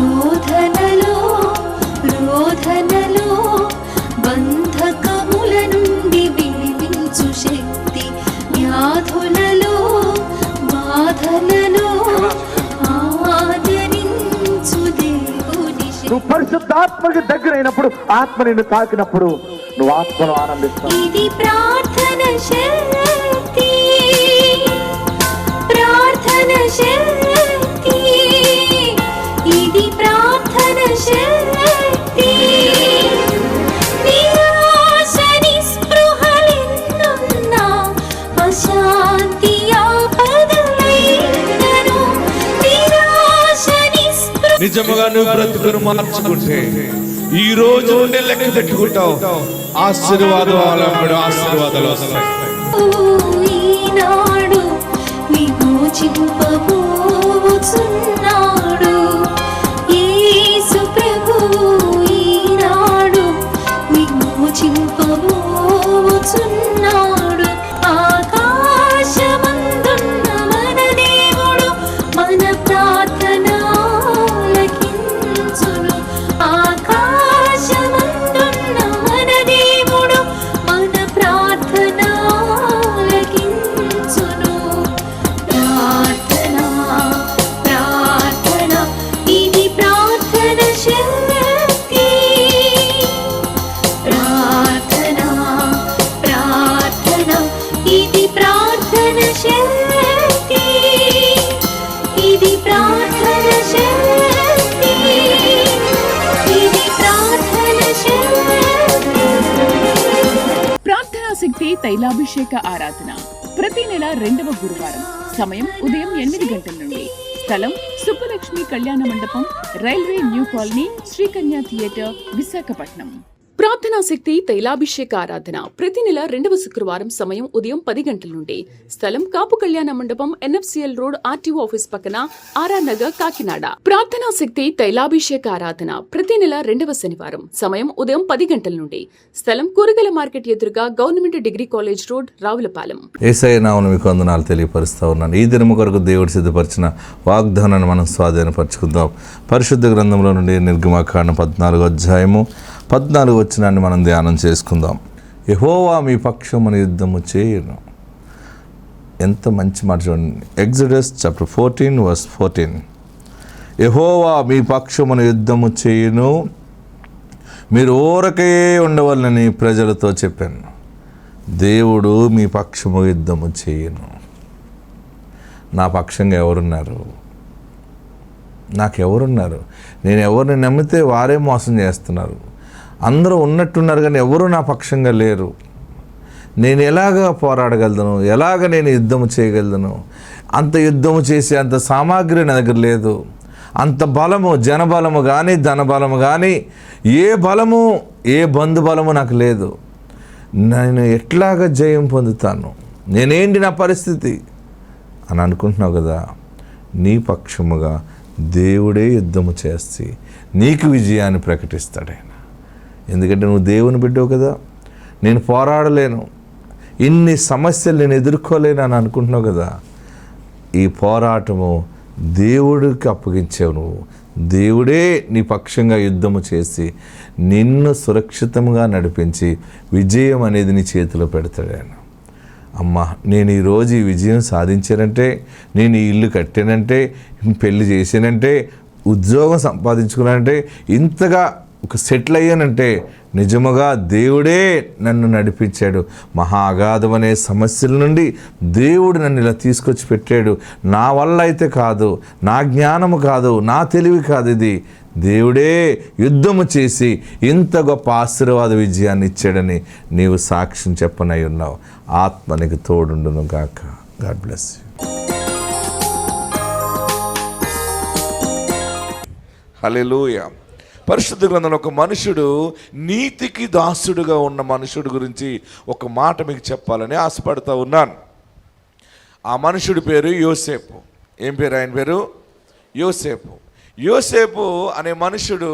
శోధనలో రోధనలో బంధకముల నుండి విడిపించు శక్తి, వ్యాధులలో బాధలలో ఆదరించు దేవుని శక్తి. నువ్వు పరిశుద్ధాత్మకి దగ్గర అయినప్పుడు, ఆత్మ నిన్ను తాకినప్పుడు నువ్వు ఆత్మను ఆనందిస్తావు. ఇది ప్రార్థన శక్తి, ప్రార్థన శక్తి, ఇది ప్రార్థన శక్తి. నిరాశ నిస్పృహలెన్నున్నా అశాంతి ఆపదలైనను, నిరాశ నిస్పృహ. నిజముగా నువ్వు బ్రతుకును మార్చుకుంటే ఈ రోజు ఉండే లెక్క పెట్టుకుంటావు. ఆశీర్వాదాలు వస్తాయి. ఈనాడు విమోచింపబోచున్నాడు యేసు ప్రభువు, ఈనాడు విమోచింపబోచున్నాడు. ఆకాశమందున్న మన దేవుడు మన ప్రార్థన ఆలకించును. ఆకాశమందున్న మన దేవుడు మన ప్రార్థన ఆలకించును. ప్రార్థన ప్రార్థన ఇది ప్రార్థన శక్తి, ప్రార్థన ప్రార్థన ఇది ప్రార్థన శక్తి, ఇది ప్రార్థన శక్తి, ఇది ప్రార్థన శక్తి. ప్రార్థనా శక్తి తైలాభిషేక ఆరాధన ప్రతి నెల 2వ గురువారం, సమయం ఉదయం 8 గంటల నుండి. స్థలం సుబ్బలక్ష్మి కళ్యాణ మండపం, railway new colony, Sri Kanya theatre, Visakhapatnam. ప్రార్థనా శక్తి తైలాభిషేక ఆరాధన ప్రతి నెల 2వ శుక్రవారం, సమయం ఉదయం 10 గంటల నుండి. స్థలం కాపు కళ్యాణ మండపం, NFCL రోడ్, RTO ఆఫీస్ పక్కన, ఆర్ఆర్ నగర్, కాకినాడ. ప్రార్థనా శక్తి తైలాభిషేక ఆరాధన ప్రతి నెల 2వ శనివారం, సమయం ఉదయం 10 గంటల నుండి. స్థలం కూరగాయల మార్కెట్ ఎదురుగా, government degree college road, Ravulapalem. Yesayya నామమున మీకు వందనాలు తెలియపరుస్తా ఉన్నాను. ఈ దినము కొరకు దేవుడు సిద్ధపరిచిన వాగ్దానాన్ని మనం స్వాధీనపరచుకుందాం. పరిశుద్ధ గ్రంథంలో నుండి నిర్గమకాండం 14వ అధ్యాయము 14వ వచనాన్ని మనం ధ్యానం చేసుకుందాం. యెహోవా మీ పక్షమున యుద్ధము చేయును. ఎంత మంచి మాట చూడండి. Exodus chapter 14:14. యెహోవా మీ పక్షమున యుద్ధము చేయును, మీరు ఊరకే ఉండవలనని ప్రజలతో చెప్పాను. దేవుడు మీ పక్షము యుద్ధము చేయును. నా పక్షంగా ఎవరున్నారు? నాకెవరున్నారు? నేను ఎవరిని నమ్మితే వారే మోసం చేస్తున్నారు. అందరూ ఉన్నట్టున్నారు కానీ ఎవరు నా పక్షంగా లేరు. నేను ఎలాగ పోరాడగలను? ఎలాగ నేను యుద్ధము చేయగలను? అంత యుద్ధము చేసే అంత సామాగ్రి నా దగ్గర లేదు. అంత బలము, జనబలము కానీ, ధనబలము కానీ, ఏ బలము, ఏ బంధుబలము నాకు లేదు. నేను ఎట్లాగ జయం పొందుతాను? నేనేంటి నా పరిస్థితి అని అనుకుంటున్నావు కదా. నీ పక్షముగా దేవుడే యుద్ధము చేసి నీకు విజయాన్ని ప్రకటిస్తాడు ఆయన. ఎందుకంటే నువ్వు దేవుని బిడ్డవు కదా. నేను పోరాడలేను, ఇన్ని సమస్యలు నేను ఎదుర్కోలేను అని అనుకుంటున్నావు కదా. ఈ పోరాటము దేవుడికి అప్పగించావు నువ్వు. దేవుడే నీ పక్షంగా యుద్ధము చేసి నిన్ను సురక్షితంగా నడిపించి విజయం అనేది నీ చేతిలో పెడతాడు ఆయన. అమ్మా, నేను ఈరోజు ఈ విజయం సాధించానంటే, నేను ఈ ఇల్లు కట్టానంటే, పెళ్లి చేశానంటే, ఉద్యోగం సంపాదించుకున్నానంటే, ఇంతగా ఒక సెటిల్ అయ్యానంటే నిజముగా దేవుడే నన్ను నడిపించాడు. మహా అగాధం అనే సమస్యల నుండి దేవుడు నన్ను ఇలా తీసుకొచ్చి పెట్టాడు. నా వల్ల అయితే కాదు, నా జ్ఞానము కాదు, నా తెలివి కాదు, ఇది దేవుడే యుద్ధము చేసి ఇంత గొప్ప ఆశీర్వాద విజయాన్ని ఇచ్చాడని నీవు సాక్ష్యం చెప్పనై ఉన్నావు. ఆత్మ నీకు తోడుండును గాక. God bless you. హల్లెలూయా. పరిశుద్ధ గ్రంథంలో ఒక మనుషుడు, నీతికి దాసుడుగా ఉన్న మనుషుడు గురించి ఒక మాట మీకు చెప్పాలని ఆశపడుతూ ఉన్నాను. ఆ మనుషుడి పేరు యోసేపు. ఏం పేరు ఆయన పేరు? యోసేపు. యోసేపు అనే మనుషుడు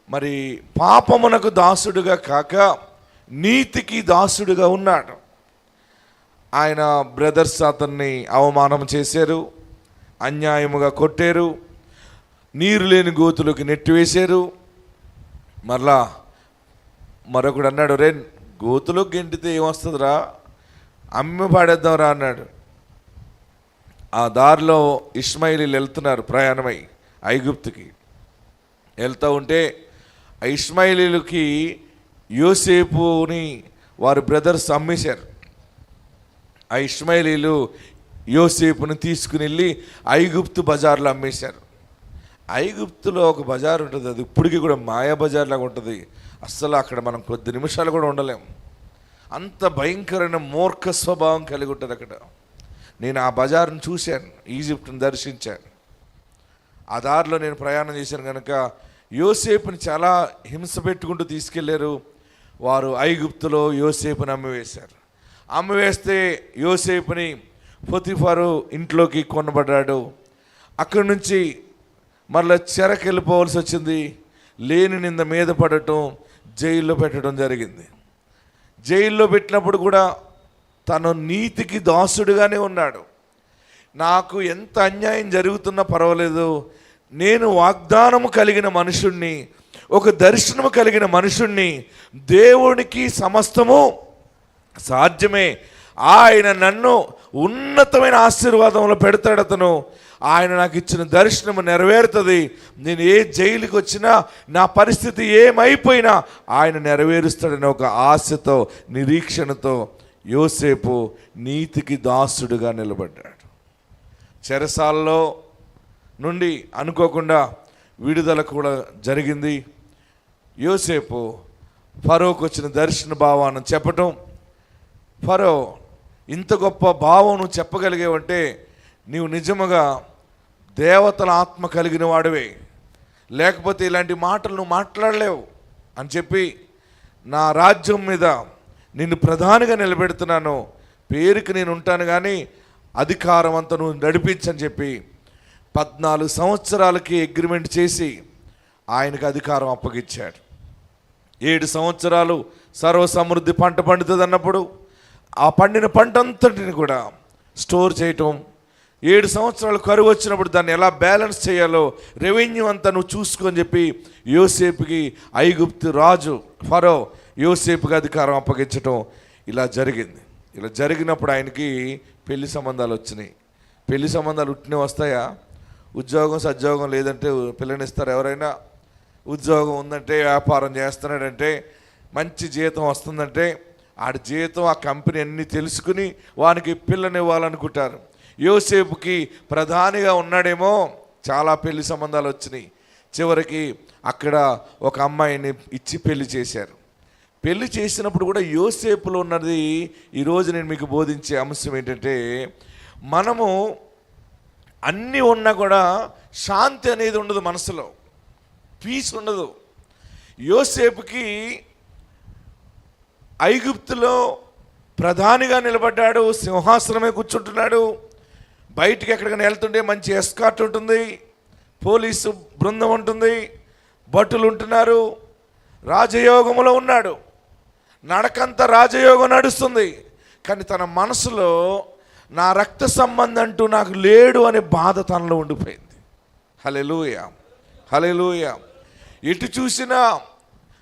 మరి పాపమునకు దాసుడుగా కాక నీతికి దాసుడుగా ఉన్నాడు. ఆయన బ్రదర్స్ అతన్ని అవమానం చేశారు, అన్యాయముగా కొట్టారు, నీరు లేని గోతులోకి నెట్టివేశారు. మరలా మరొకడు అన్నాడు, రే గోతులోకి గెంటితే ఏమొస్తుందిరా, అమ్మి పాడేద్దాంరా అన్నాడు. ఆ దారిలో ఇష్మాయిలీలు వెళ్తున్నారు ప్రయాణమై ఐగుప్తుకి. వెళ్తూ ఉంటే ఆ ఇష్మాయిలీలకి యోసేపుని వారి బ్రదర్స్ అమ్మేశారు. ఆ ఇష్మాయిలీలు యోసేపుని తీసుకుని వెళ్ళి ఐగుప్తు బజార్లో అమ్మేశారు. ఐగుప్తులో ఒక బజార్ ఉంటుంది, అది ఇప్పటికీ కూడా మాయా బజార్ లాగా ఉంటుంది. అస్సలు అక్కడ మనం కొద్ది నిమిషాలు కూడా ఉండలేం, అంత భయంకరమైన మూర్ఖ స్వభావం కలిగి ఉంటుంది అక్కడ. నేను ఆ బజార్ను చూశాను, ఈజిప్ట్ని దర్శించాను. ఆ దారిలో నేను ప్రయాణం చేశాను కనుక యోసేపుని చాలా హింస పెట్టుకుంటూ తీసుకెళ్లారు. వారు ఐగుప్తులో యోసేపుని అమ్మివేశారు. అమ్మివేస్తే యోసేపుని పొతిఫారు ఇంట్లోకి కొనబడ్డాడు. అక్కడి నుంచి మరలా చెరకు వెళ్ళిపోవాల్సి వచ్చింది. లేని నింద మీద పడటం, జైల్లో పెట్టడం జరిగింది. జైల్లో పెట్టినప్పుడు కూడా తను నీతికి దాసుడుగానే ఉన్నాడు. నాకు ఎంత అన్యాయం జరుగుతున్నా పర్వాలేదు, నేను వాగ్దానము కలిగిన మనుషుణ్ణి, ఒక దర్శనము కలిగిన మనుషుణ్ణి, దేవునికి సమస్తము సాధ్యమే, ఆయన నన్ను ఉన్నతమైన ఆశీర్వాదంలో పెడతాడు, అతను ఆయన నాకు ఇచ్చిన దర్శనము నెరవేరుతుంది, నేను ఏ జైలుకి వచ్చినా నా పరిస్థితి ఏమైపోయినా ఆయన నెరవేరుస్తాడని ఒక ఆశతో నిరీక్షణతో యోసేపు నీతికి దాసుడుగా నిలబడ్డాడు. చెరసాలలో నుండి అనుకోకుండా విడుదల కూడా జరిగింది. యోసేపు ఫరోకు వచ్చిన దర్శన భావాన్ని చెప్పటం, ఫరో ఇంత గొప్ప భావం నువ్వు చెప్పగలిగేవంటే నీవు నిజముగా దేవతల ఆత్మ కలిగిన వాడివే, లేకపోతే ఇలాంటి మాటలు నువ్వు మాట్లాడలేవు అని చెప్పి, నా రాజ్యం మీద నిన్ను ప్రధానిగా నిలబెడుతున్నాను, పేరుకి నేను ఉంటాను కానీ అధికారం అంతా నువ్వు నడిపించని చెప్పి 14 సంవత్సరాలకి అగ్రిమెంట్ చేసి ఆయనకు అధికారం అప్పగించాడు. 7 సంవత్సరాలు సర్వసమృద్ధి పంట పండుతుంది అన్నప్పుడు ఆ పండిన పంట అంతటిని కూడా స్టోర్ చేయటం, 7 సంవత్సరాలు కరువు వచ్చినప్పుడు దాన్ని ఎలా బ్యాలెన్స్ చేయాలో రెవెన్యూ అంతా నువ్వు చూసుకొని చెప్పి యోసేపుకి ఐగుప్తు రాజు ఫరో యోసేపుకి అధికారం అప్పగించటం ఇలా జరిగింది. ఇలా జరిగినప్పుడు ఆయనకి పెళ్లి సంబంధాలు వచ్చినాయి. పెళ్లి సంబంధాలు ఉట్టినే వస్తాయా? ఉద్యోగం సద్యోగం లేదంటే పిల్లనిస్తారు ఎవరైనా? ఉద్యోగం ఉందంటే, వ్యాపారం చేస్తున్నాడంటే, మంచి జీతం వస్తుందంటే ఆడి జీతం ఆ కంపెనీ అన్నీ తెలుసుకుని వానికి పిల్లనివ్వాలనుకుంటారు. యోసేపుకి ప్రధానిగా ఉన్నాడేమో, చాలా పెళ్లి సంబంధాలు వచ్చినాయి. చివరికి అక్కడ ఒక అమ్మాయిని ఇచ్చి పెళ్లి చేశారు. పెళ్లి చేసినప్పుడు కూడా యోసేపులో ఉన్నది ఈరోజు నేను మీకు బోధించే అంశం ఏంటంటే, మనము అన్నీ ఉన్నా కూడా శాంతి అనేది ఉండదు, మనసులో పీస్ ఉండదు. యోసేపుకి ఐగుప్తులో ప్రధానిగా నిలబడ్డాడు, సింహాసనమే కూర్చుంటున్నాడు. బయటికి ఎక్కడికైనా వెళ్తుంటే మంచి ఎస్కార్ట్ ఉంటుంది, పోలీసు బృందం ఉంటుంది, భటులు ఉంటున్నారు, రాజయోగంలో ఉన్నాడు. నడకంతా రాజయోగం నడుస్తుంది. కానీ తన మనసులో నా రక్త సంబంధం అంటూ నాకు లేడు అనే బాధ తనలో ఉండిపోయింది. హల్లెలూయా, హల్లెలూయా. ఎటు చూసినా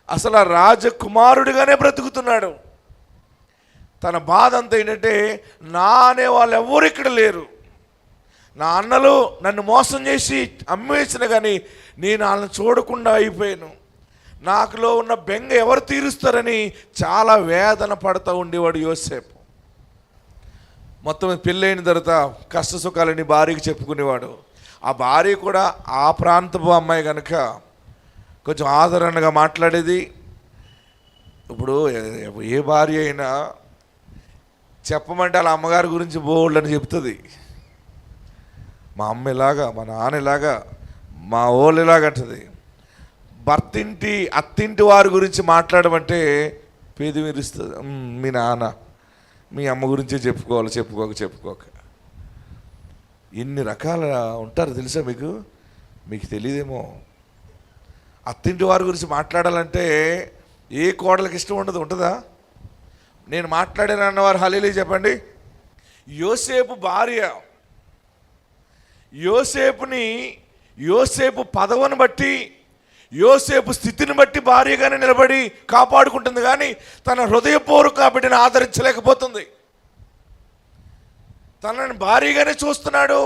అసలు ఆ రాజకుమారుడిగానే బ్రతుకుతున్నాడు. తన బాధ అంతా ఏంటంటే, నా అనే వాళ్ళు ఎవరు ఇక్కడ లేరు, నా అన్నలు నన్ను మోసం చేసి అమ్మేసిన కానీ నేను వాళ్ళని చూడకుండా అయిపోయాను, నాకులో ఉన్న బెంగ ఎవరు తీరుస్తారని చాలా వేదన పడుతూ ఉండేవాడు యోసేపు. మొత్తం పెళ్ళైన తర్వాత కష్ట సుఖాలని భార్యకి చెప్పుకునేవాడు. ఆ భార్య కూడా ఆ ప్రాంతపు అమ్మాయి కనుక కొంచెం ఆదరణగా మాట్లాడేది. ఇప్పుడు ఏ భార్య అయినా చెప్పమంటే వాళ్ళ అమ్మగారి గురించి బోల్డ్ అని చెప్తుంది. మా అమ్మ ఇలాగా, మా నాన్న ఇలాగా, మా ఓళ్ళు ఇలాగంటది. భర్తింటి అత్తింటి వారి గురించి మాట్లాడమంటే పేద విరుస్తుంది. మీ నాన్న మీ అమ్మ గురించే చెప్పుకోవాలి, చెప్పుకోక ఎన్ని రకాల ఉంటారు తెలుసా మీకు? మీకు తెలియదేమో. అత్తింటి వారి గురించి మాట్లాడాలంటే ఏ కోడలకి ఇష్టం ఉండదు, ఉంటుందా? నేను మాట్లాడాను అన్నవారు హల్లెలూయా చెప్పండి. యోసేపు భార్య యోసేపుని యోసేపు పదవిని బట్టి, యోసేపు స్థితిని బట్టి భార్యగానే నిలబడి కాపాడుకుంటుంది, కానీ తన హృదయపూర్వక బిడ్డను ఆదరించలేకపోతుంది. తనని భార్యగానే చూస్తున్నాడు,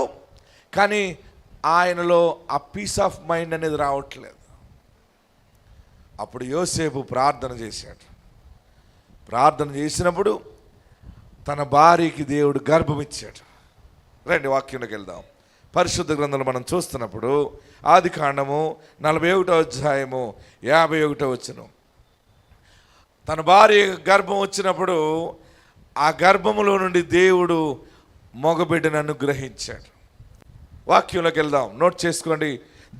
కానీ ఆయనలో ఆ పీస్ ఆఫ్ మైండ్ అనేది రావట్లేదు. అప్పుడు యోసేపు ప్రార్థన చేశాడు. ప్రార్థన చేసినప్పుడు తన భార్యకి దేవుడు గర్భం ఇచ్చాడు. రండి వాక్యంలోకి వెళ్దాం. పరిశుద్ధ గ్రంథంలో మనం చూస్తున్నప్పుడు ఆదికాండము 41వ అధ్యాయము 51వ వచనం. తన భార్య గర్భం వచ్చినప్పుడు ఆ గర్భములో నుండి దేవుడు మగబిడ్డను అనుగ్రహించాడు. వాక్యంలోకి వెళ్దాం, నోట్ చేసుకోండి.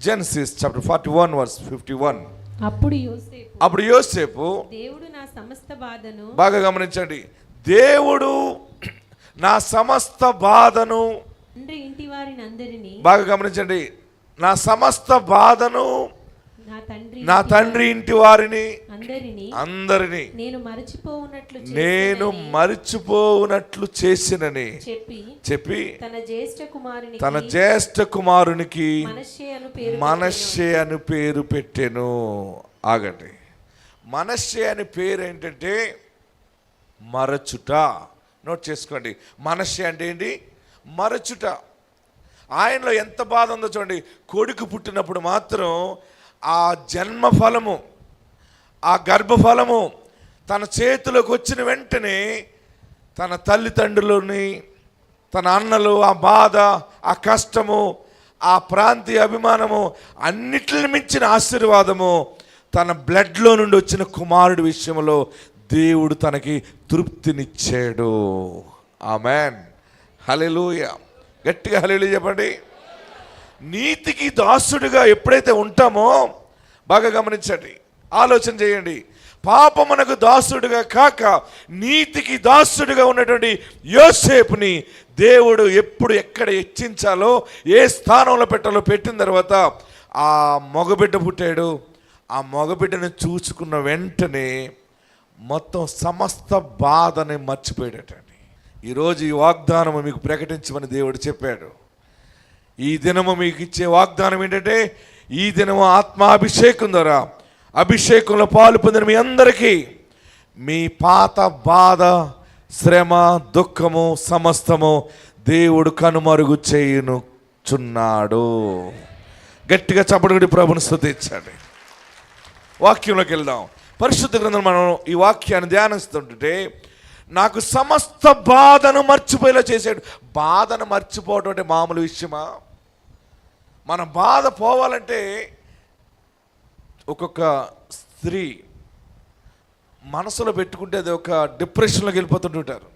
Genesis chapter 41 verse 51. అప్పుడు యోసేపు దేవుడు నా సమస్త బాధను, బాగా గమనించండి, దేవుడు నా సమస్త బాధను, ఇంటి వారిని అందరినీ, బాగా గమనించండి, నా సమస్త బాధను, నా తండ్రి ఇంటి వారిని అందరినీ నేను మరిచిపోవునట్లు చేసినని చెప్పి తన జ్యేష్ఠ కుమారునికి మనష్షే అని పేరు పెట్టెను. ఆగండి, మనష్షే అని పేరు ఏంటంటే మరచుట. నోట్ చేసుకోండి, మనష్షే అంటే ఏంటి? మరచుట. ఆయనలో ఎంత బాధ ఉందో చూడండి. కొడుకు పుట్టినప్పుడు మాత్రం ఆ జన్మఫలము, ఆ గర్భఫలము తన చేతిలోకి వచ్చిన వెంటనే తన తల్లిదండ్రులని, తన అన్నలు, ఆ బాధ, ఆ కష్టము, ఆ ప్రాంతీయ అభిమానము, అన్నిటిని మించిన ఆశీర్వాదము తన బ్లడ్లో నుండి వచ్చిన కుమారుడి విషయంలో దేవుడు తనకి తృప్తినిచ్చాడు. ఆమేన్, హల్లెలూయా. గట్టిగా హల్లెలూయా చెప్పండి. నీతికి దాసుడిగా ఎప్పుడైతే ఉంటామో, బాగా గమనించండి, ఆలోచన చేయండి. పాపమునకు దాసుడిగా కాక నీతికి దాసుడిగా ఉన్నటువంటి యోసేపుని దేవుడు ఎప్పుడు ఎక్కడ హెచ్చించాలో, ఏ స్థానంలో పెట్టాలో పెట్టిన తర్వాత ఆ మగబిడ్డ పుట్టాడు. ఆ మగబిడ్డను చూసుకున్న వెంటనే మొత్తం సమస్త బాధని మర్చిపోయాడటండి. ఈరోజు ఈ వాగ్దానము మీకు ప్రకటించమని దేవుడు చెప్పాడు. ఈ దినము మీకు ఇచ్చే వాగ్దానం ఏంటంటే, ఈ దినము ఆత్మాభిషేకం ద్వారా అభిషేకంలో పాలు పొందిన మీ అందరికీ మీ పాత బాధ, శ్రమ, దుఃఖము సమస్తము దేవుడు కనుమరుగు చేయునుచున్నాడు. గట్టిగా చప్పటి ప్రభుని స్తుతించండి. వాక్యంలోకి వెళ్దాం. పరిశుద్ధ గ్రంథం మనం ఈ వాక్యాన్ని ధ్యానిస్తుంటే నాకు సమస్త బాధను మర్చిపోయేలా చేశాడు. బాధను మర్చిపోవటం అంటే మామూలు విషయమా? మన బాధ పోవాలంటే ఒక్కొక్క స్త్రీ మనసులో పెట్టుకుంటే అది ఒక డిప్రెషన్లోకి వెళ్ళిపోతుంటుంటారు.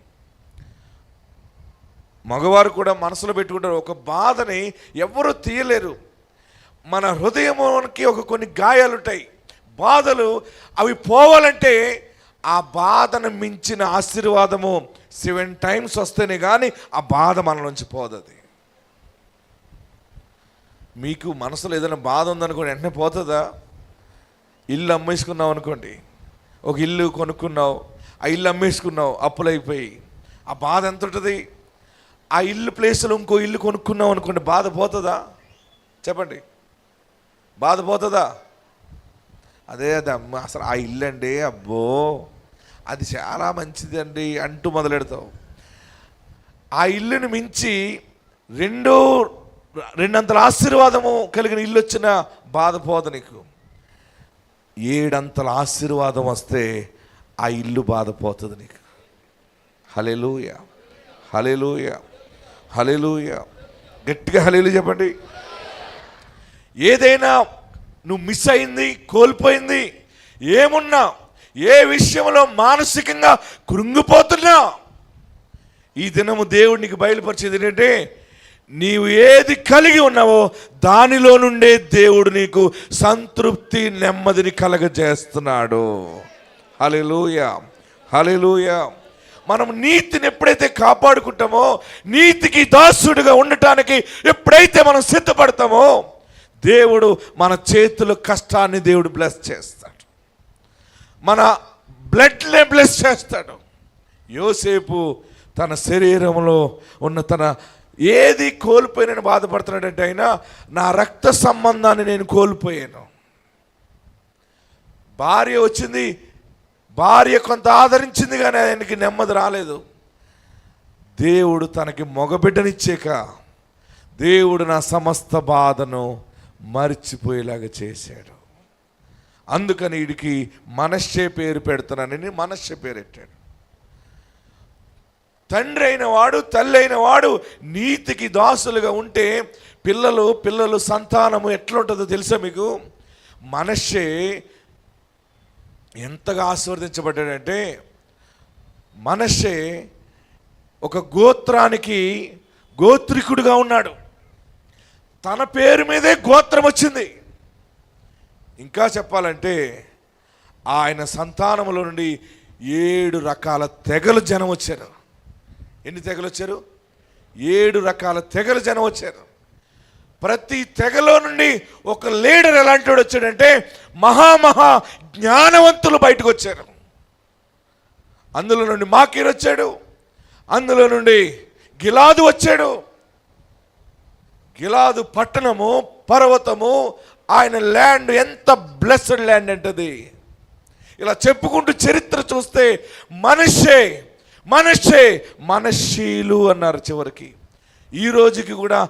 మగవారు కూడా మనసులో పెట్టుకుంటారు. ఒక బాధని ఎవరు తీయలేరు. మన హృదయంకి ఒక కొన్ని గాయాలు ఉంటాయి, బాధలు. అవి పోవాలంటే ఆ బాధను మించిన ఆశీర్వాదము 7 టైమ్స్ వస్తేనే కానీ ఆ బాధ మన నుంచి పోదది. మీకు మనసులో ఏదైనా బాధ ఉందనుకోండి, వెంటనే పోతుందా? ఇల్లు అమ్మేసుకున్నావు అనుకోండి, ఒక ఇల్లు కొనుక్కున్నావు, ఆ ఇల్లు అమ్మేసుకున్నావు అప్పులైపోయి, ఆ బాధ ఎంత ఉంటుంది? ఆ ఇల్లు ప్లేస్లో ఇంకో ఇల్లు కొనుక్కున్నావు అనుకోండి, బాధ పోతుందా? చెప్పండి, బాధ పోతుందా? అదే అమ్మ అసలు ఆ ఇల్లు అండి, అబ్బో అది చాలా మంచిది అండి అంటూ మొదలెడతావు. ఆ ఇల్లుని మించి రెండంతల ఆశీర్వాదము కలిగిన ఇల్లు వచ్చిన బాధ పోదు నీకు. 7 అంతల ఆశీర్వాదం వస్తే ఆ ఇల్లు బాధపోతుంది నీకు. హల్లెలూయా, హల్లెలూయా, హల్లెలూయా. గట్టిగా హల్లెలూయా చెప్పండి. ఏదైనా నువ్వు మిస్ అయింది, కోల్పోయింది, ఏమున్నా, ఏ విషయంలో మానసికంగా కృంగిపోతున్నా, ఈ దినము దేవుడు నీకు బయలుపరిచేది ఏంటంటే, నీవు ఏది కలిగి ఉన్నావో దానిలో నుండే దేవుడు నీకు సంతృప్తి, నెమ్మదిని కలగజేస్తున్నాడు. హల్లెలూయా, హల్లెలూయా. మనం నీతిని ఎప్పుడైతే కాపాడుకుంటామో, నీతికి దాసుడిగా ఉండటానికి ఎప్పుడైతే మనం సిద్ధపడతామో, దేవుడు మన చేతుల కష్టాన్ని దేవుడు బ్లెస్ చేస్తాడు, మన బ్లడ్నే బ్లెస్ చేస్తాడు. యోసేపు తన శరీరంలో ఉన్న తన ఏది కోల్పోయినని బాధపడుతున్నాడంటే ఆయన నా రక్త సంబంధాన్ని నేను కోల్పోయాను. భార్య వచ్చింది, భార్య కొంత ఆదరించింది, కానీ ఆయనకి నెమ్మది రాలేదు. దేవుడు తనకి మగబిడ్డనిచ్చాక దేవుడు నా సమస్త బాధను మర్చిపోయేలాగా చేశాడు. అందుకని వీడికి మనశ్శే పేరు పెడుతున్నానని మనశ్శే పేరు పెట్టాడు. తండ్రి అయిన వాడు, తల్లి అయిన వాడు నీతికి దాసులుగా ఉంటే పిల్లలు సంతానము ఎట్లుంటుందో తెలుసా మీకు? మనశ్శే ఎంతగా ఆశీర్వదించబడ్డాడంటే, మనశ్శే ఒక గోత్రానికి గోత్రికుడుగా ఉన్నాడు. తన పేరు మీదే గోత్రం వచ్చింది. ఇంకా చెప్పాలంటే ఆయన సంతానములో నుండి 7 రకాల తెగలు జనం వచ్చారు. ఎన్ని తెగలు వచ్చారు? 7 రకాల తెగలు జనం వచ్చారు. ప్రతి తెగలో నుండి ఒక లీడర్ ఎలాంటి వాడు వచ్చాడంటే మహా జ్ఞానవంతులు బయటకు వచ్చారు. అందులో నుండి మాకీర్ వచ్చాడు, అందులో నుండి గిలాదు వచ్చాడు. గిలాదు పట్టణము, పర్వతము, ఆయన ల్యాండ్ ఎంత బ్లెస్డ్ ల్యాండ్ అంటది. ఇలా చెప్పుకుంటూ చరిత్ర చూస్తే మనశ్శీలు అన్నారు చివరికి. ఈ రోజుకి కూడా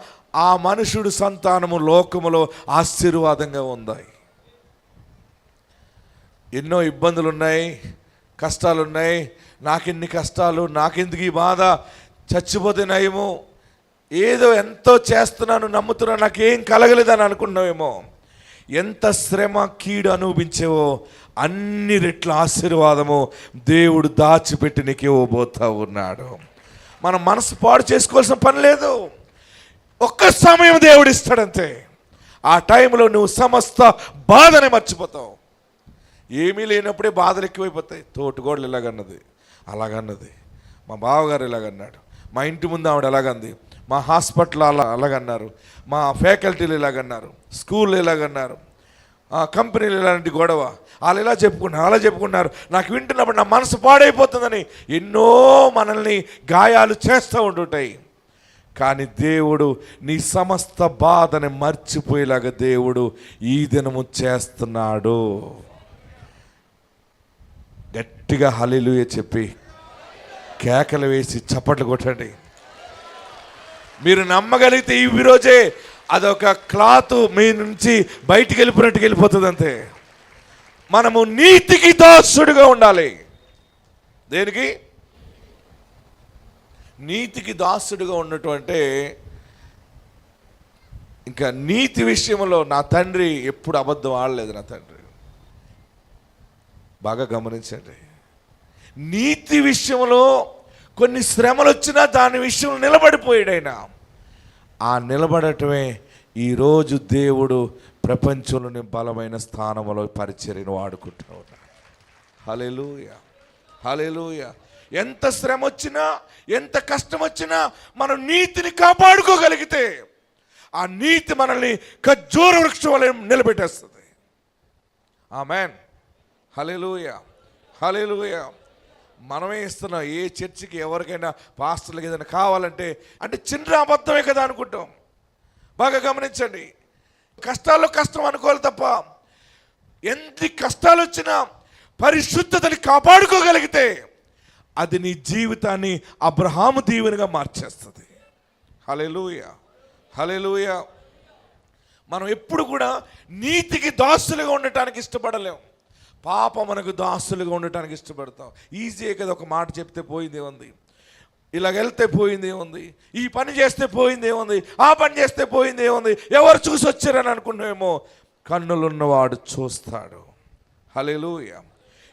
ఆ మనుషుడు సంతానము లోకములో ఆశీర్వాదంగా ఉంది. ఎన్నో ఇబ్బందులు ఉన్నాయి, కష్టాలు ఉన్నాయి. నాకెన్ని కష్టాలు, నాకెందుకు ఈ బాధ, చచ్చిపోతే నయము, ఏదో ఎంతో చేస్తున్నాను నమ్ముతున్నాను నాకేం కలగలేదని అనుకున్నావేమో. ఎంత శ్రమ కీడు అనుభవించేవో అన్ని రెట్ల ఆశీర్వాదము దేవుడు దాచిపెట్టి నీకు ఇవ్వబోతా ఉన్నాడు. మనం మనసు పాడు చేసుకోవాల్సిన పని లేదు. ఒక్క సమయం దేవుడు ఇస్తాడంతే. ఆ టైంలో నువ్వు సమస్త బాధని మర్చిపోతావు. ఏమీ లేనప్పుడే బాధలు ఎక్కువైపోతాయి. తోటిగోడలు ఇలాగన్నది, అలాగన్నది, మా బావగారు ఇలాగన్నాడు, మా ఇంటి ముందు ఆవిడ ఎలాగంది, మా హాస్పిటల్ అలాగన్నారు, మా ఫ్యాకల్టీలు ఇలాగన్నారు, స్కూల్లో ఇలాగన్నారు, కంపెనీలు ఇలాంటి గొడవ, వాళ్ళు ఇలా చెప్పుకున్నారు, అలా చెప్పుకున్నారు. నాకు వింటున్నప్పుడు నా మనసు పాడైపోతుందని ఎన్నో మనల్ని గాయాలు చేస్తూ ఉంటుంటాయి. కానీ దేవుడు నీ సమస్త బాధని మర్చిపోయేలాగా దేవుడు ఈ దినము చేస్తున్నాడు. గట్టిగా హల్లెలూయా చెప్పి కేకలు వేసి చప్పట్లు కొట్టండి. మీరు నమ్మగలిగితే ఈ రోజే అదొక క్లాత్ మీ నుంచి బయటికి వెళ్ళిపోయినట్టుకు వెళ్ళిపోతుంది అంతే. మనము నీతికి దాసుడుగా ఉండాలి. దేనికి? నీతికి దాసుడుగా ఉన్నట్టు అంటే ఇంకా నీతి విషయంలో నా తండ్రి ఎప్పుడు అబద్ధం ఆడలేదు. నా తండ్రి బాగా గమనించండి. నీతి విషయంలో కొన్ని శ్రమలు వచ్చినా దాని విషయంలో నిలబడిపోయాడు ఆయన. ఆ నిలబడటమే ఈరోజు దేవుడు ప్రపంచంలోని బలమైన స్థానంలో పరిచర్యను వాడుకుంటూ ఉన్నాడు. హల్లెలూయా, హల్లెలూయా. ఎంత శ్రమ వచ్చినా, ఎంత కష్టం వచ్చినా మనం నీతిని కాపాడుకోగలిగితే ఆ నీతి మనల్ని ఖర్జూర వృక్షం వలె నిలబెట్టేస్తుంది. ఆమేన్. హల్లెలూయా, హల్లెలూయా. మనమే ఇస్తున్నాం. ఏ చర్చికి ఎవరికైనా పాస్టర్లకి ఏదైనా కావాలంటే అంటే చిన్న అబద్ధమే కదా అనుకుంటాం. బాగా గమనించండి. కష్టాల్లో కష్టం అనుకోవాలి తప్ప ఎన్ని కష్టాలు వచ్చినా పరిశుద్ధతని కాపాడుకోగలిగితే అది నీ జీవితాన్ని అబ్రహాము దీవెనగా మార్చేస్తుంది. హల్లెలూయా, హల్లెలూయా. మనం ఎప్పుడు కూడా నీతికి దాసులుగా ఉండటానికి ఇష్టపడలేం. పాపం మనకు దాసులుగా ఉండటానికి ఇష్టపడతాం. ఈజీయే కదా, ఒక మాట చెప్తే పోయిందే ఉంది, ఇలాగెళ్తే పోయిందే ఉంది, ఈ పని చేస్తే పోయిందే ఉంది, ఆ పని చేస్తే పోయిందే ఉంది, ఎవరు చూసి వచ్చారని అనుకున్నామేమో. కన్నులున్నవాడు చూస్తాడు. హల్లెలూయా.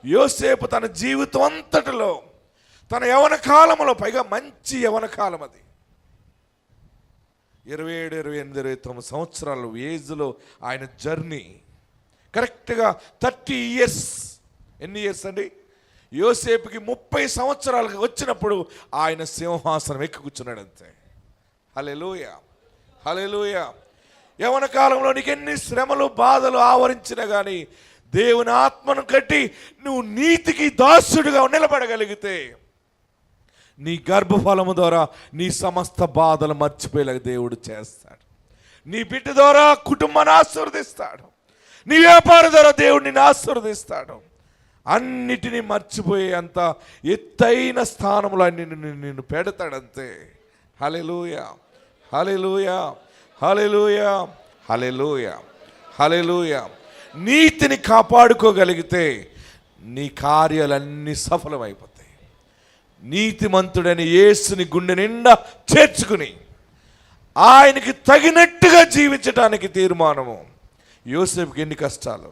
యోసేపు తన జీవితం అంతటిలో తన యవన కాలంలో, పైగా మంచి యవన కాలం అది, 27, 28, 29 సంవత్సరాలు ఏజ్లో ఆయన జర్నీ కరెక్ట్గా 30 ఇయర్స్. ఎన్ని ఇయర్స్ అండి? యోసేపుకి 30 సంవత్సరాలకు వచ్చినప్పుడు ఆయన సింహాసనం ఎక్కి కూర్చున్నాడు అంతే. హల్లెలూయా, హల్లెలూయా. యవన కాలంలో నీకు ఎన్ని శ్రమలు బాధలు ఆవరించినా కానీ దేవుని ఆత్మను కట్టి నువ్వు నీతికి దాసుడుగా నిలబడగలిగితే నీ గర్భఫలము ద్వారా నీ సమస్త బాధలు మర్చిపోయేలాగా దేవుడు చేస్తాడు. నీ బిడ్డ ద్వారా కుటుంబాన్ని ఆశీర్వదిస్తాడు. నీ వ్యాపారం ద్వారా దేవుడు నిన్ను ఆశీర్వదిస్తాడు. అన్నిటినీ మర్చిపోయే అంత ఎత్తైన స్థానంలో నిన్ను పెడతాడంతే. హల్లెలూయా, హల్లెలూయా, హల్లెలూయా, హల్లెలూయా, హల్లెలూయా. నీతిని కాపాడుకోగలిగితే నీ కార్యాలన్నీ సఫలమైపోతాయి. నీతిమంతుడని యేసుని గుండె నిండా చేర్చుకుని ఆయనకి తగినట్టుగా జీవించడానికి తీర్మానము. యోసేపుకి ఎన్ని కష్టాలు!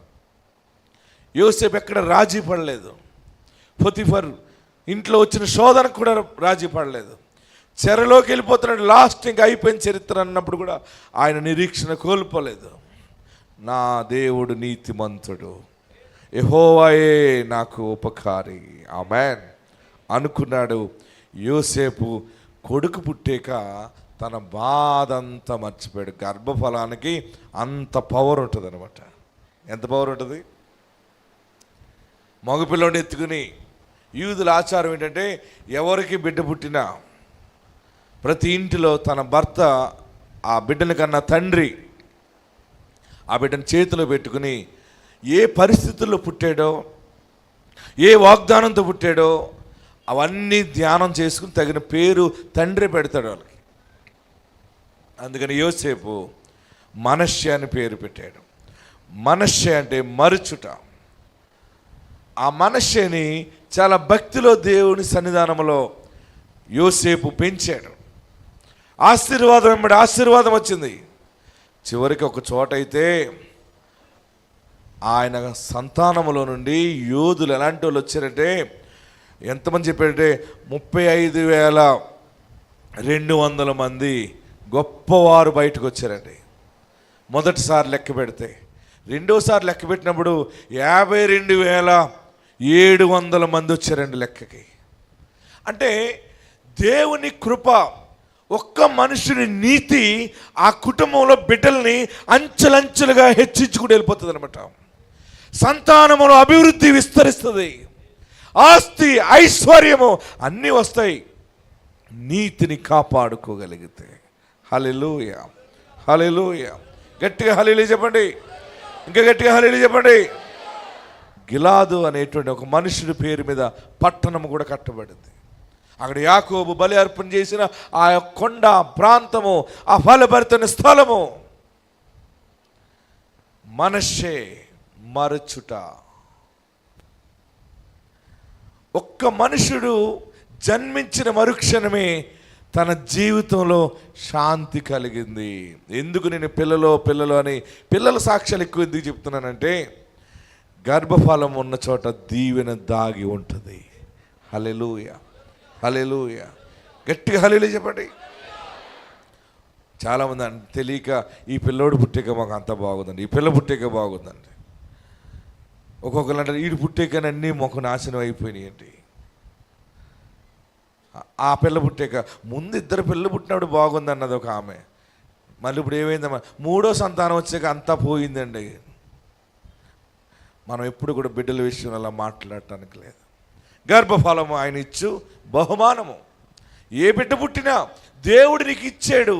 యోసేపు ఎక్కడ రాజీ పడలేదు. పొతిఫర్ ఇంట్లో వచ్చిన శోధనకు కూడా రాజీ పడలేదు. చెరలోకి వెళ్ళిపోతున్నాడు. లాస్ట్ ఇంకా అయిపోయిన చరిత్ర అన్నప్పుడు కూడా ఆయన నిరీక్షణ కోల్పోలేదు. నా దేవుడు నీతిమంతుడు, యెహోవాయే నాకు ఉపకారి, ఆమేన్ అనుకున్నాడు. యోసేపు కొడుకు పుట్టాక తన బాధ అంతా మర్చిపోయాడు. గర్భఫలానికి అంత పవర్ ఉంటుంది అనమాట. ఎంత పవర్ ఉంటుంది? మగపిల్లోని ఎత్తుకుని, యూదుల ఆచారం ఏంటంటే ఎవరికి బిడ్డ పుట్టినా ప్రతి ఇంటిలో తన భర్త ఆ బిడ్డని కన్నా తండ్రి ఆ బిడ్డను చేతిలో పెట్టుకుని ఏ పరిస్థితుల్లో పుట్టాడో, ఏ వాగ్దానంతో పుట్టాడో అవన్నీ ధ్యానం చేసుకుని తగిన పేరు తండ్రి పెడతాడు వాళ్ళకి. అందుకని యోసేపు మనష్య అని పేరు పెట్టాడు. మనష్య అంటే మరుచుట. ఆ మనష్యని చాలా భక్తిలో దేవుని సన్నిధానంలో యోసేపు పెంచాడు. ఆశీర్వాదం వెంబడి ఆశీర్వాదం వచ్చింది. చివరికి ఒక చోట అయితే ఆయన సంతానములో నుండి యోధులు ఎలాంటి వాళ్ళు వచ్చారంటే, ఎంతమంది చెప్పారంటే 35,200 మంది గొప్పవారు బయటకు వచ్చారండి. మొదటిసారి లెక్క పెడితే. రెండోసారి లెక్క పెట్టినప్పుడు 52,700 మంది వచ్చారండి లెక్కకి. అంటే దేవుని కృప, ఒక్క మనుషుని నీతి ఆ కుటుంబంలో బిడ్డల్ని అంచెలంచెలుగా హెచ్చించుకుని వెళ్ళిపోతుంది అనమాట. సంతానములో అభివృద్ధి విస్తరిస్తుంది. ఆస్తి, ఐశ్వర్యము అన్నీ వస్తాయి నీతిని కాపాడుకోగలిగితే. హల్లెలూయా, హల్లెలూయా. గట్టిగా హల్లెలూయా చెప్పండి. ఇంకా గట్టిగా హల్లెలూయా చెప్పండి. గిలాదు అనేటువంటి ఒక మనుషుడి పేరు మీద పట్టణం కూడా కట్టబడింది. అక్కడ యాకోబు బలి అర్పణ చేసిన ఆ కొండ ప్రాంతము, ఆ ఫలభరితమైన స్థలము. మనష్షే మరచుట. ఒక్క మనుషుడు జన్మించిన మరుక్షణమే తన జీవితంలో శాంతి కలిగింది. ఎందుకు నేను పిల్లలు అని పిల్లల సాక్ష్యాలు ఎక్కువ ఎందుకు చెప్తున్నానంటే, గర్భఫలం ఉన్న చోట దీవెన దాగి ఉంటుంది. హల్లెలూయా, హల్లెలూయా. గట్టిగా హల్లెలూయా చెప్పండి. చాలామంది తెలియక ఈ పిల్లోడు పుట్టాక మాకు అంత బాగుందండి, ఈ పిల్ల పుట్టాక బాగుందండి. ఒక్కొక్కరు అంటారు ఈడు పుట్టాకని అన్నీ మాకు నాశనం అయిపోయినాయండి. ఆ పిల్ల పుట్టాక ముందు 2 పిల్లలు పుట్టినప్పుడు బాగుంది అన్నది ఒక ఆమె. మళ్ళీ ఇప్పుడు ఏమైందమ్మా, 3వ సంతానం వచ్చాక అంతా పోయిందండి. మనం ఎప్పుడు కూడా బిడ్డల విషయం అలా మాట్లాడటానికి లేదు. గర్భఫలము ఆయన ఇచ్చు బహుమానము. ఏ బిడ్డ పుట్టినా దేవుడు నీకు ఇచ్చాడు.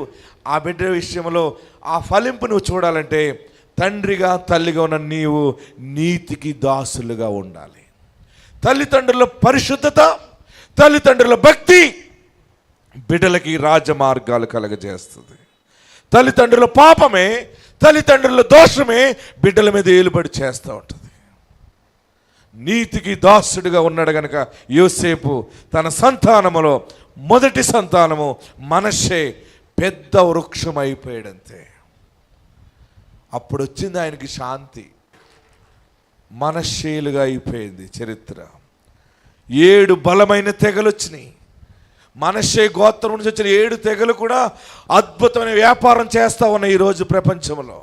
ఆ బిడ్డ విషయంలో ఆ ఫలింపు నువ్వు చూడాలంటే తండ్రిగా తల్లిగా ఉన్న నీవు నీతికి దాసులుగా ఉండాలి. తల్లిదండ్రుల పరిశుద్ధత, తల్లిదండ్రుల భక్తి బిడ్డలకి రాజమార్గాలు కలగజేస్తుంది. తల్లిదండ్రుల పాపమే, తల్లిదండ్రుల దోషమే బిడ్డల మీద ఏలుబడి చేస్తూ ఉంటుంది. నీతికి దాసుడిగా ఉన్నాడు కనుక యోసేపు తన సంతానములో మొదటి సంతానము మనష్షే పెద్ద వృక్షం అయిపోయాడంతే. అప్పుడు వచ్చింది ఆయనకి శాంతి. మనష్షేలుగా అయిపోయింది చరిత్ర. 7 బలమైన తెగలు వచ్చినాయి. మనష్షే గోత్రం నుంచి వచ్చిన 7 తెగలు కూడా అద్భుతమైన వ్యాపారం చేస్తూ ఉన్నాయి ఈరోజు ప్రపంచంలో.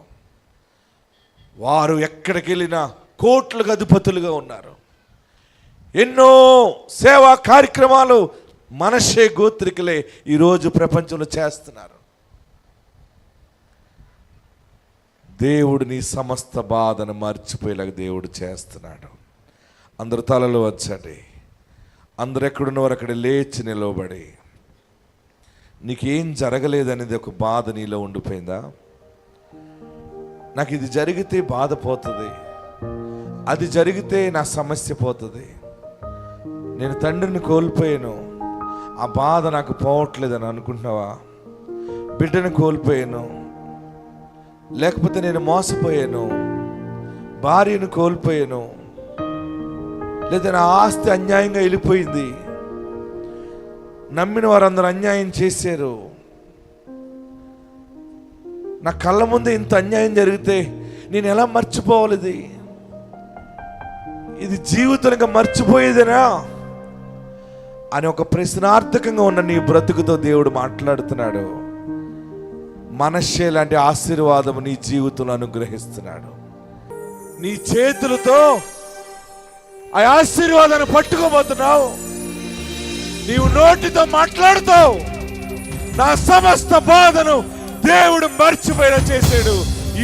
వారు ఎక్కడికి వెళ్ళినా కోట్లకు అధిపతులుగా ఉన్నారు. ఎన్నో సేవా కార్యక్రమాలు మనష్షే గోత్రికులే ఈరోజు ప్రపంచంలో చేస్తున్నారు. దేవుడు నీ సమస్త బాధను మర్చిపోయేలాగా దేవుడు చేస్తున్నాడు. అందరు తలలు వచ్చండి. అందరు ఎక్కడున్నవారు అక్కడ లేచి నిలవబడి, నీకేం జరగలేదనేది ఒక బాధ నీలో ఉండిపోయిందా? నాకు ఇది జరిగితే బాధ పోతుంది, అది జరిగితే నా సమస్య పోతుంది, నేను తండ్రిని కోల్పోయాను, ఆ బాధ నాకు పోవట్లేదని అనుకుంటున్నావా? బిడ్డను కోల్పోయాను, లేకపోతే నేను మోసపోయాను, భార్యను కోల్పోయాను, లేదా నా ఆస్తి అన్యాయంగా వెళ్ళిపోయింది, నమ్మిన వారందరూ అన్యాయం చేశారు, నా కళ్ళ ముందే ఇంత అన్యాయం జరిగితే నేను ఎలా మర్చిపోవాలి? ఇది జీవితంగా మర్చిపోయేదేనా అని ఒక ప్రశ్నార్థకంగా ఉన్న నీ బ్రతుకుతో దేవుడు మాట్లాడుతున్నాడు. మనష్షే లాంటి ఆశీర్వాదం నీ జీవితంలో అనుగ్రహిస్తున్నాడు. నీ చేతులతో ఆ ఆశీర్వాదాన్ని పట్టుకోబోతున్నావు. నీవు నోటితో మాట్లాడుతావు, నా సమస్త బాధను దేవుడు మర్చిపోయేలా చేశాడు.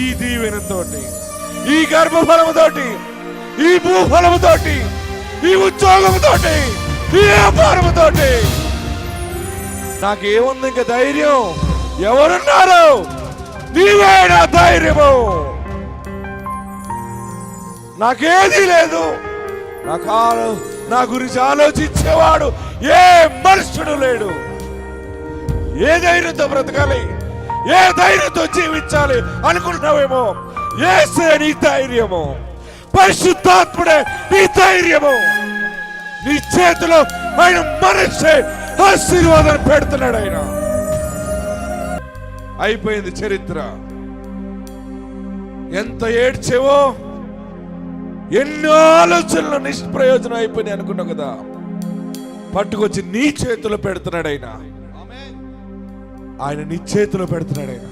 ఈ దీవెనతోటి, ఈ గర్భఫలముతోటి, ఈ భూఫలముతోటి, ఈ ఉద్యోగముతోటి, ఈ వ్యాపారముతోటి నాకేముంది ఇంకా ధైర్యం? ఎవరున్నారు? నీవే నా ధైర్యము. నాకేదీ లేదు. నా గురించి ఆలోచించేవాడు ఏ మనుషుడు లేడు. ఏ ధైర్యంతో బ్రతకాలి, ఏ ధైర్యంతో జీవించాలి అనుకుంటున్నావేమో, యేసే నీ ధైర్యము, పరిశుద్ధాత్ముడే నీ ధైర్యము. నీ చేతిలో ఆయన మనసే ఆశీర్వాదాన్ని పెడుతున్నాడు. ఆయన అయిపోయింది చరిత్ర. ఎంత ఏడ్చేవో, ఎన్నో ఆలోచనలు నిష్ప్రయోజనం అయిపోయినాయి అనుకున్నావు కదా, పట్టుకొచ్చి నీ చేతిలో పెడుతున్నాడు ఆయన. ఆయన నీ చేతిలో పెడుతున్నాడు ఆయన.